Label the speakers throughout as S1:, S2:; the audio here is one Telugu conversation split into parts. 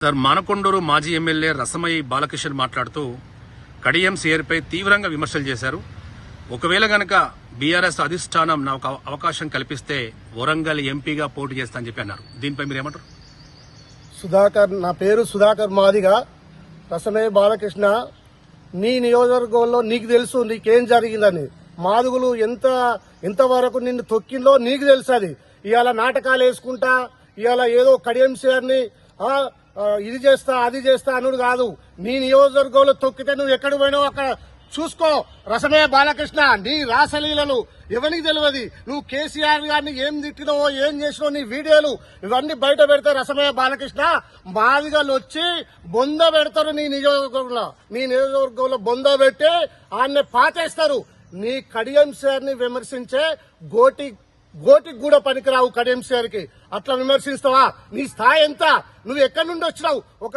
S1: సార్ మానకొండూరు మాజీ ఎమ్మెల్యే రసమయి బాలకిషన్ మాట్లాడుతూ కడియం సీఆర్పై తీవ్రంగా విమర్శలు చేశారు. ఒకవేళ గనక బీఆర్ఎస్ అధిష్టానం నాకు అవకాశం కల్పిస్తే వరంగల్ ఎంపీగా పోటీ చేస్తా అని చెప్పి అన్నారు. దీనిపై మీరు ఏమంటారు?
S2: సుధాకర్, నా పేరు సుధాకర్ మాదిగా. రసమయ్య బాలకృష్ణ, నీ నియోజకవర్గంలో నీకు తెలుసు నీకేం జరిగిందని. మాదుగులు ఎంతవరకు నిన్ను తొక్కిందో నీకు తెలుసు. అది ఇవాళ నాటకాలు వేసుకుంటా ఇవాళ ఏదో కడియం సీఆర్ని ఇది చేస్తా అది చేస్తా అనుడు కాదు. నీ నియోజకవర్గంలో తొక్కితే నువ్వు ఎక్కడ పోయినావు అక్కడ చూసుకో. రసమయ్య బాలకృష్ణ, నీ రాసలీలలు ఎవరికి తెలియదు. నువ్వు కేసీఆర్ గారిని ఏం తిట్టినావో ఏం చేసినావో నీ వీడియోలు ఇవన్నీ బయట పెడతారు. రసమయ్య బాలకృష్ణ మాదిగలు వచ్చి బొంద పెడతారు. నీ నియోజకవర్గంలో బొంద పెట్టి ఆయన్ని పాతేస్తారు. నీ కడియం సార్ని విమర్శించే గోటికి కూడా పనికిరావు. కడియం సార్కి అట్లా విమర్శిస్తావా? నీ స్థాయి ఎంత? నువ్వు ఎక్కడి నుండి వచ్చినావు? ఒక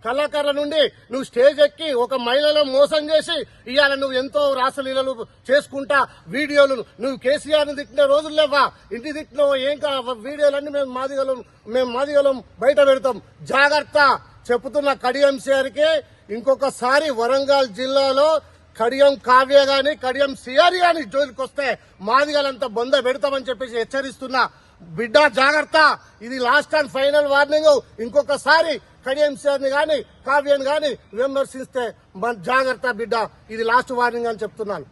S2: కళాకారుల నుండి నువ్వు స్టేజ్ ఎక్కి ఒక మహిళలను మోసం చేసి ఇవాళ నువ్వు ఎంతో రాసలీలలు చేసుకుంటా వీడియోలు నువ్వు కేసీఆర్ ని తిట్టిన రోజులు లేవా? ఇంటి తిట్టినావు ఏం వీడియోలన్నీ మేము మాదిగలం బయట పెడతాం. జాగ్రత్త చెప్తున్న కడియం సార్కి. ఇంకొకసారి వరంగల్ జిల్లాలో కడియం కావ్య గాని కడియం సిఆర్ గాని జోలికి వస్తే మాదిగలంతా బొంద పెడతామని చెప్పేసి హెచ్చరిస్తున్నా. బిడ్డ జాగ్రత్త, ఇది లాస్ట్ అండ్ ఫైనల్ వార్నింగ్. ఇంకొకసారి కడియం సిఆర్ ని గాని కావ్యని గాని విమర్శిస్తే జాగ్రత్త బిడ్డ, ఇది లాస్ట్ వార్నింగ్ అని చెప్తున్నాను.